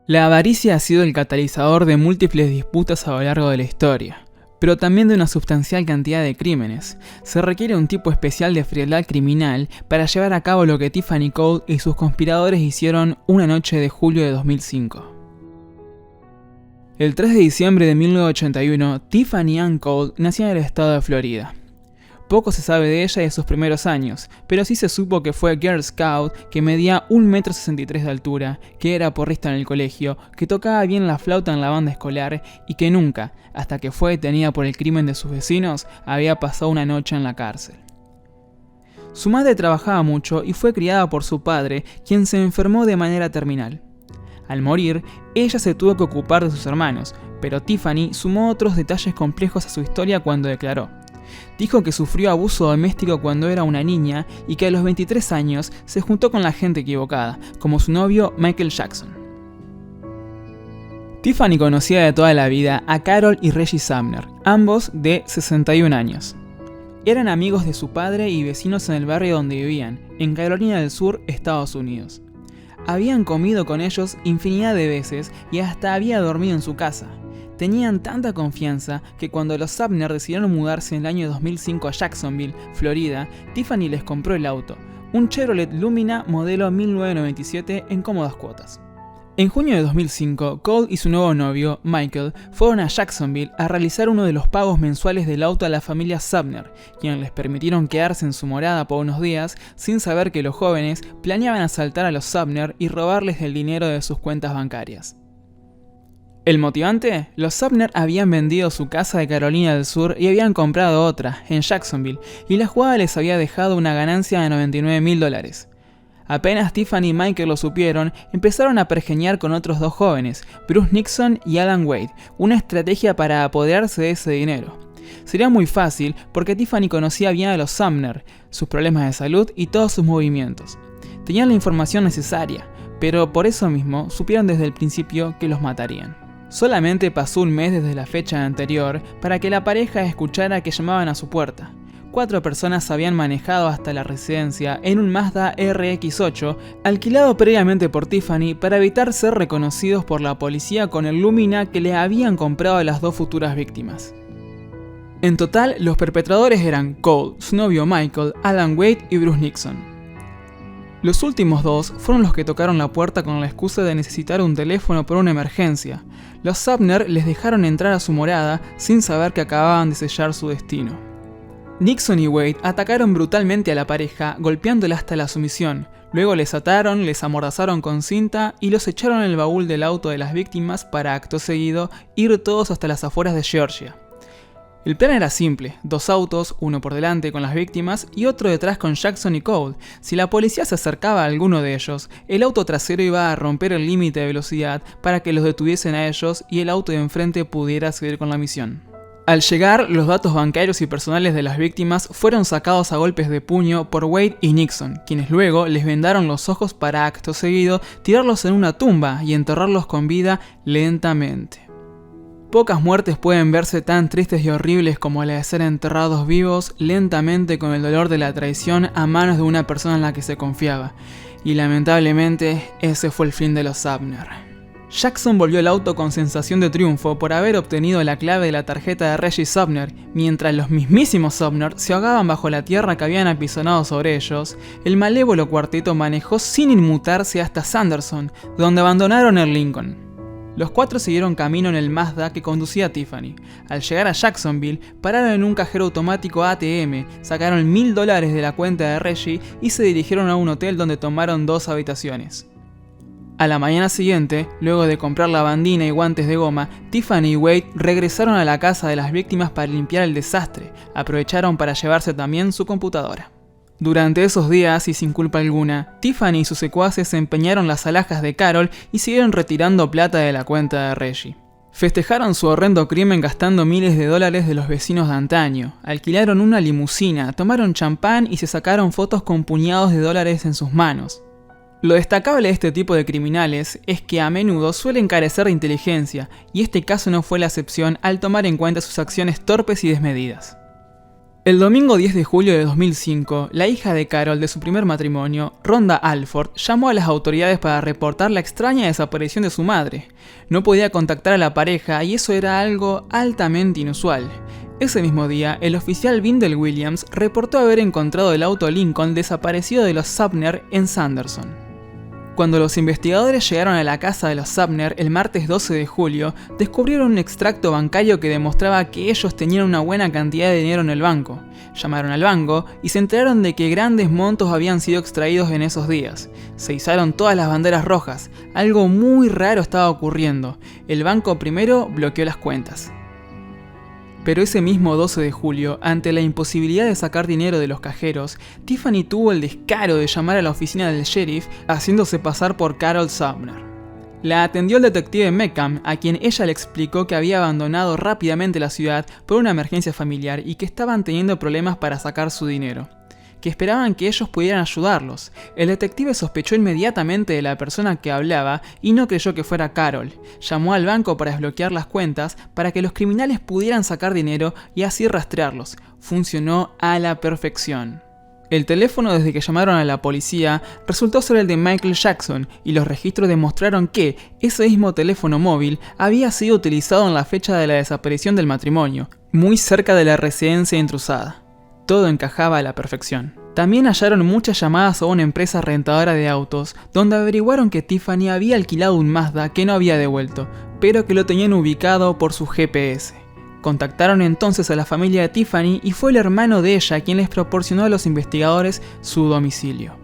La avaricia ha sido el catalizador de múltiples disputas a lo largo de la historia, pero también de una sustancial cantidad de crímenes. Se requiere un tipo especial de frialdad criminal para llevar a cabo lo que Tiffany Cole y sus conspiradores hicieron una noche de julio de 2005. El 3 de diciembre de 1981, Tiffany Ann Cole nació en el estado de Florida. Poco se sabe de ella y de sus primeros años, pero sí se supo que fue Girl Scout, que medía 1,63 m de altura, que era porrista en el colegio, que tocaba bien la flauta en la banda escolar y que nunca, hasta que fue detenida por el crimen de sus vecinos, había pasado una noche en la cárcel. Su madre trabajaba mucho y fue criada por su padre, quien se enfermó de manera terminal. Al morir, ella se tuvo que ocupar de sus hermanos, pero Tiffany sumó otros detalles complejos a su historia cuando declaró. Dijo que sufrió abuso doméstico cuando era una niña y que a los 23 años se juntó con la gente equivocada, como su novio Michael Jackson. Tiffany conocía de toda la vida a Carol y Reggie Sumner, ambos de 61 años. Eran amigos de su padre y vecinos en el barrio donde vivían, en Carolina del Sur, Estados Unidos. Habían comido con ellos infinidad de veces y hasta había dormido en su casa. Tenían tanta confianza que cuando los Sumner decidieron mudarse en el año 2005 a Jacksonville, Florida, Tiffany les compró el auto, un Chevrolet Lumina modelo 1997 en cómodas cuotas. En junio de 2005, Cole y su nuevo novio, Michael, fueron a Jacksonville a realizar uno de los pagos mensuales del auto a la familia Sumner, quienes les permitieron quedarse en su morada por unos días sin saber que los jóvenes planeaban asaltar a los Sumner y robarles el dinero de sus cuentas bancarias. ¿El motivante? Los Sumner habían vendido su casa de Carolina del Sur y habían comprado otra, en Jacksonville, y la jugada les había dejado una ganancia de $99,000. Apenas Tiffany y Michael lo supieron, empezaron a pergeñar con otros dos jóvenes, Bruce Nixon y Alan Wade, una estrategia para apoderarse de ese dinero. Sería muy fácil porque Tiffany conocía bien a los Sumner, sus problemas de salud y todos sus movimientos. Tenían la información necesaria, pero por eso mismo supieron desde el principio que los matarían. Solamente pasó un mes desde la fecha anterior para que la pareja escuchara que llamaban a su puerta. 4 personas habían manejado hasta la residencia en un Mazda RX-8 alquilado previamente por Tiffany para evitar ser reconocidos por la policía con el Lumina que le habían comprado a las dos futuras víctimas. En total, los perpetradores eran Cole, su novio Michael, Alan Wade y Bruce Nixon. Los últimos dos fueron los que tocaron la puerta con la excusa de necesitar un teléfono por una emergencia. Los Sumner les dejaron entrar a su morada sin saber que acababan de sellar su destino. Nixon y Wade atacaron brutalmente a la pareja, golpeándola hasta la sumisión. Luego les ataron, les amordazaron con cinta y los echaron en el baúl del auto de las víctimas para, acto seguido, ir todos hasta las afueras de Georgia. El plan era simple, 2 autos, uno por delante con las víctimas y otro detrás con Jackson y Cole. Si la policía se acercaba a alguno de ellos, el auto trasero iba a romper el límite de velocidad para que los detuviesen a ellos y el auto de enfrente pudiera seguir con la misión. Al llegar, los datos bancarios y personales de las víctimas fueron sacados a golpes de puño por Wade y Nixon, quienes luego les vendaron los ojos para, acto seguido, tirarlos en una tumba y enterrarlos con vida lentamente. Pocas muertes pueden verse tan tristes y horribles como la de ser enterrados vivos lentamente con el dolor de la traición a manos de una persona en la que se confiaba. Y lamentablemente, ese fue el fin de los Sumner. Jackson volvió al auto con sensación de triunfo por haber obtenido la clave de la tarjeta de Reggie Sumner. Mientras los mismísimos Sumner se ahogaban bajo la tierra que habían apisonado sobre ellos, el malévolo cuarteto manejó sin inmutarse hasta Sanderson, donde abandonaron el Lincoln. Los 4 siguieron camino en el Mazda que conducía a Tiffany. Al llegar a Jacksonville, pararon en un cajero automático ATM, sacaron $1,000 de la cuenta de Reggie y se dirigieron a un hotel donde tomaron 2 habitaciones. A la mañana siguiente, luego de comprar lavandina y guantes de goma, Tiffany y Wade regresaron a la casa de las víctimas para limpiar el desastre. Aprovecharon para llevarse también su computadora. Durante esos días, y sin culpa alguna, Tiffany y sus secuaces empeñaron las alhajas de Carol y siguieron retirando plata de la cuenta de Reggie. Festejaron su horrendo crimen gastando miles de dólares de los vecinos de antaño, alquilaron una limusina, tomaron champán y se sacaron fotos con puñados de dólares en sus manos. Lo destacable de este tipo de criminales es que a menudo suelen carecer de inteligencia, y este caso no fue la excepción al tomar en cuenta sus acciones torpes y desmedidas. El domingo 10 de julio de 2005, la hija de Carol de su primer matrimonio, Rhonda Alford, llamó a las autoridades para reportar la extraña desaparición de su madre. No podía contactar a la pareja y eso era algo altamente inusual. Ese mismo día, el oficial Vindell Williams reportó haber encontrado el auto Lincoln desaparecido de los Sumner en Sanderson. Cuando los investigadores llegaron a la casa de los Sumner el martes 12 de julio, descubrieron un extracto bancario que demostraba que ellos tenían una buena cantidad de dinero en el banco. Llamaron al banco y se enteraron de que grandes montos habían sido extraídos en esos días. Se izaron todas las banderas rojas. Algo muy raro estaba ocurriendo. El banco primero bloqueó las cuentas. Pero ese mismo 12 de julio, ante la imposibilidad de sacar dinero de los cajeros, Tiffany tuvo el descaro de llamar a la oficina del sheriff haciéndose pasar por Carol Sumner. La atendió el detective Meckham, a quien ella le explicó que había abandonado rápidamente la ciudad por una emergencia familiar y que estaban teniendo problemas para sacar su dinero, que esperaban que ellos pudieran ayudarlos. El detective sospechó inmediatamente de la persona que hablaba y no creyó que fuera Carol. Llamó al banco para desbloquear las cuentas para que los criminales pudieran sacar dinero y así rastrearlos. Funcionó a la perfección. El teléfono desde que llamaron a la policía resultó ser el de Michael Jackson y los registros demostraron que ese mismo teléfono móvil había sido utilizado en la fecha de la desaparición del matrimonio, muy cerca de la residencia intrusada. Todo encajaba a la perfección. También hallaron muchas llamadas a una empresa rentadora de autos, donde averiguaron que Tiffany había alquilado un Mazda que no había devuelto, pero que lo tenían ubicado por su GPS. Contactaron entonces a la familia de Tiffany y fue el hermano de ella quien les proporcionó a los investigadores su domicilio.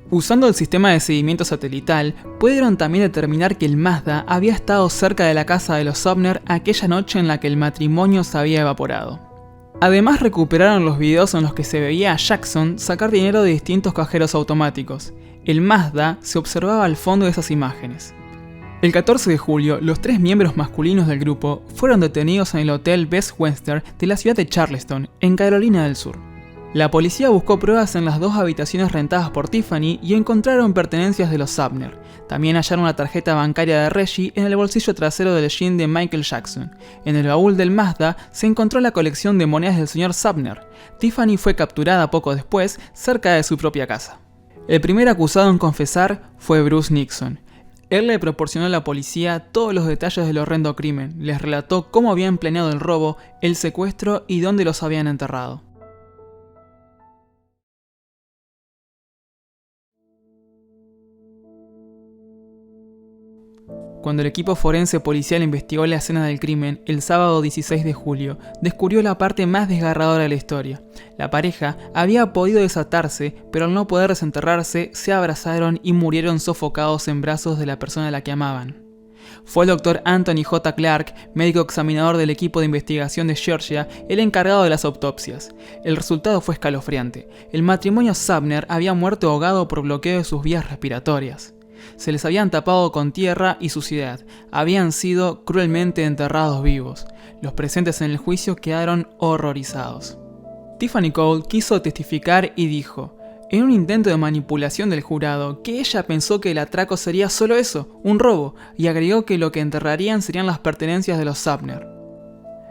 Usando el sistema de seguimiento satelital, pudieron también determinar que el Mazda había estado cerca de la casa de los Sumner aquella noche en la que el matrimonio se había evaporado. Además recuperaron los videos en los que se veía a Jackson sacar dinero de distintos cajeros automáticos. El Mazda se observaba al fondo de esas imágenes. El 14 de julio, los 3 miembros masculinos del grupo fueron detenidos en el hotel Best Western de la ciudad de Charleston, en Carolina del Sur. La policía buscó pruebas en las 2 habitaciones rentadas por Tiffany y encontraron pertenencias de los Sumner. También hallaron la tarjeta bancaria de Reggie en el bolsillo trasero del jean de Michael Jackson. En el baúl del Mazda se encontró la colección de monedas del señor Sumner. Tiffany fue capturada poco después, cerca de su propia casa. El primer acusado en confesar fue Bruce Nixon. Él le proporcionó a la policía todos los detalles del horrendo crimen, les relató cómo habían planeado el robo, el secuestro y dónde los habían enterrado. Cuando el equipo forense policial investigó la escena del crimen el sábado 16 de julio, descubrió la parte más desgarradora de la historia. La pareja había podido desatarse, pero al no poder desenterrarse, se abrazaron y murieron sofocados en brazos de la persona a la que amaban. Fue el Dr. Anthony J. Clark, médico examinador del equipo de investigación de Georgia, el encargado de las autopsias. El resultado fue escalofriante. El matrimonio Sumner había muerto ahogado por bloqueo de sus vías respiratorias. Se les habían tapado con tierra y suciedad, habían sido cruelmente enterrados vivos. Los presentes en el juicio quedaron horrorizados. Tiffany Cole quiso testificar y dijo, en un intento de manipulación del jurado, que ella pensó que el atraco sería solo eso, un robo, y agregó que lo que enterrarían serían las pertenencias de los Sumner.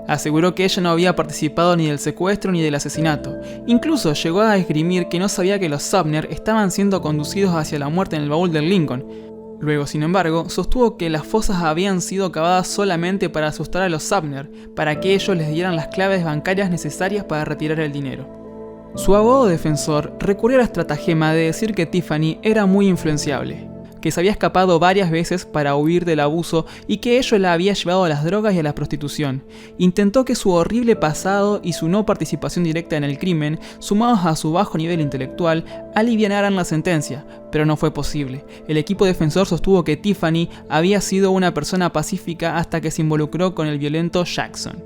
Aseguró que ella no había participado ni del secuestro ni del asesinato. Incluso llegó a esgrimir que no sabía que los Sumner estaban siendo conducidos hacia la muerte en el baúl del Lincoln. Luego, sin embargo, sostuvo que las fosas habían sido cavadas solamente para asustar a los Sumner, para que ellos les dieran las claves bancarias necesarias para retirar el dinero. Su abogado defensor recurrió a la estratagema de decir que Tiffany era muy influenciable, que se había escapado varias veces para huir del abuso y que ello la había llevado a las drogas y a la prostitución. Intentó que su horrible pasado y su no participación directa en el crimen, sumados a su bajo nivel intelectual, alivianaran la sentencia, pero no fue posible. El equipo defensor sostuvo que Tiffany había sido una persona pacífica hasta que se involucró con el violento Jackson.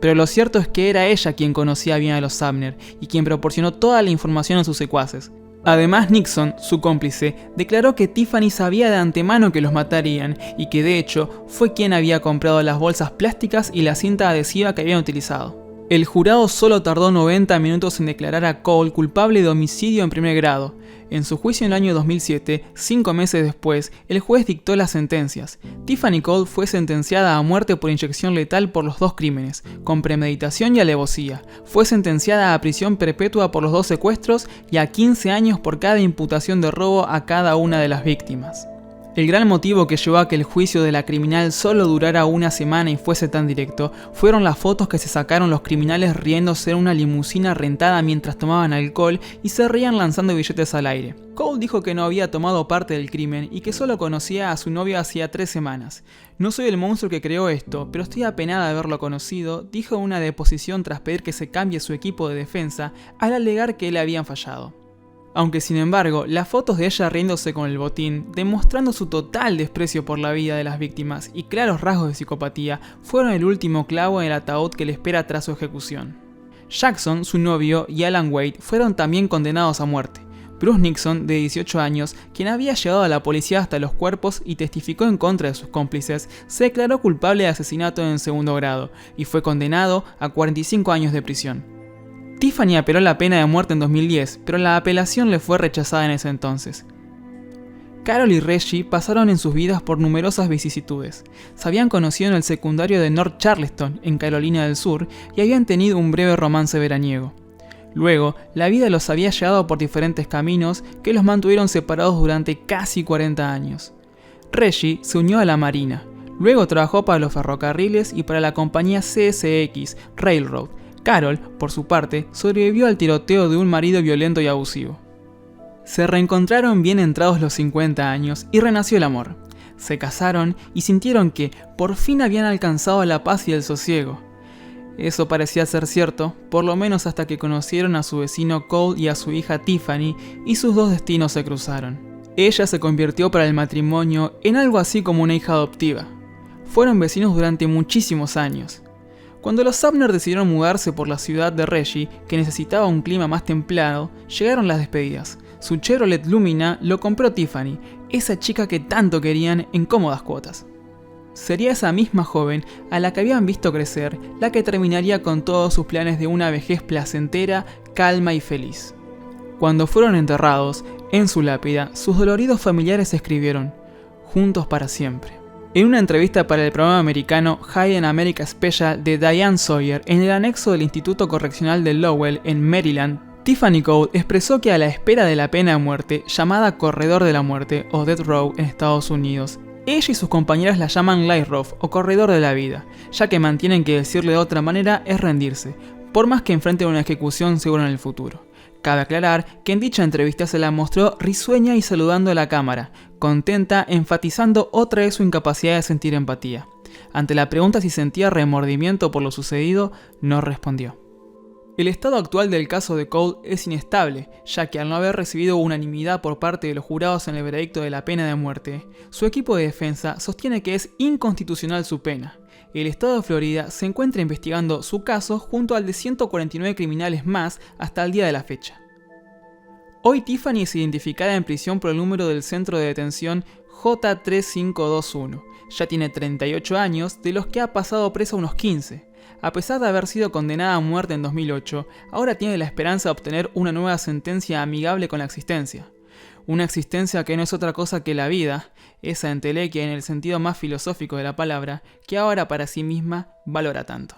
Pero lo cierto es que era ella quien conocía bien a los Sumner y quien proporcionó toda la información a sus secuaces. Además, Nixon, su cómplice, declaró que Tiffany sabía de antemano que los matarían y que de hecho fue quien había comprado las bolsas plásticas y la cinta adhesiva que habían utilizado. El jurado solo tardó 90 minutos en declarar a Cole culpable de homicidio en primer grado. En su juicio en el año 2007, 5 meses después, el juez dictó las sentencias. Tiffany Cole fue sentenciada a muerte por inyección letal por los 2 crímenes, con premeditación y alevosía. Fue sentenciada a prisión perpetua por los 2 secuestros y a 15 años por cada imputación de robo a cada una de las víctimas. El gran motivo que llevó a que el juicio de la criminal solo durara una semana y fuese tan directo fueron las fotos que se sacaron los criminales riéndose en una limusina rentada mientras tomaban alcohol y se reían lanzando billetes al aire. Cole dijo que no había tomado parte del crimen y que solo conocía a su novia hacía 3 semanas. No soy el monstruo que creó esto, pero estoy apenada de haberlo conocido, dijo en una deposición tras pedir que se cambie su equipo de defensa al alegar que le habían fallado. Aunque sin embargo, las fotos de ella riéndose con el botín, demostrando su total desprecio por la vida de las víctimas y claros rasgos de psicopatía, fueron el último clavo en el ataúd que le espera tras su ejecución. Jackson, su novio, y Alan Wade fueron también condenados a muerte. Bruce Nixon, de 18 años, quien había llevado a la policía hasta los cuerpos y testificó en contra de sus cómplices, se declaró culpable de asesinato en segundo grado y fue condenado a 45 años de prisión. Tiffany apeló la pena de muerte en 2010, pero la apelación le fue rechazada en ese entonces. Carol y Reggie pasaron en sus vidas por numerosas vicisitudes. Se habían conocido en el secundario de North Charleston, en Carolina del Sur, y habían tenido un breve romance veraniego. Luego, la vida los había llevado por diferentes caminos que los mantuvieron separados durante casi 40 años. Reggie se unió a la Marina. Luego trabajó para los ferrocarriles y para la compañía CSX Railroad. Carol, por su parte, sobrevivió al tiroteo de un marido violento y abusivo. Se reencontraron bien entrados los 50 años y renació el amor. Se casaron y sintieron que por fin habían alcanzado la paz y el sosiego. Eso parecía ser cierto, por lo menos hasta que conocieron a su vecino Cole y a su hija Tiffany y sus 2 destinos se cruzaron. Ella se convirtió para el matrimonio en algo así como una hija adoptiva. Fueron vecinos durante muchísimos años. Cuando los Sumner decidieron mudarse por la ciudad de Reggie, que necesitaba un clima más templado, llegaron las despedidas. Su Chevrolet Lumina lo compró Tiffany, esa chica que tanto querían en cómodas cuotas. Sería esa misma joven a la que habían visto crecer, la que terminaría con todos sus planes de una vejez placentera, calma y feliz. Cuando fueron enterrados, en su lápida, sus doloridos familiares escribieron: "Juntos para siempre". En una entrevista para el programa americano High in America Special de Diane Sawyer en el anexo del Instituto Correccional de Lowell en Maryland, Tiffany Cole expresó que a la espera de la pena de muerte, llamada Corredor de la Muerte o Death Row en Estados Unidos, ella y sus compañeras la llaman Life Row o Corredor de la Vida, ya que mantienen que decirle de otra manera es rendirse, por más que enfrenten una ejecución segura en el futuro. Cabe aclarar que en dicha entrevista se la mostró risueña y saludando a la cámara, contenta, enfatizando otra vez su incapacidad de sentir empatía. Ante la pregunta si sentía remordimiento por lo sucedido, no respondió. El estado actual del caso de Cole es inestable, ya que al no haber recibido unanimidad por parte de los jurados en el veredicto de la pena de muerte, su equipo de defensa sostiene que es inconstitucional su pena. El estado de Florida se encuentra investigando su caso junto al de 149 criminales más hasta el día de la fecha. Hoy Tiffany es identificada en prisión por el número del centro de detención J3521. Ya tiene 38 años, de los que ha pasado presa unos 15. A pesar de haber sido condenada a muerte en 2008, ahora tiene la esperanza de obtener una nueva sentencia amigable con la existencia. Una existencia que no es otra cosa que la vida, esa entelequia en el sentido más filosófico de la palabra, que ahora para sí misma valora tanto.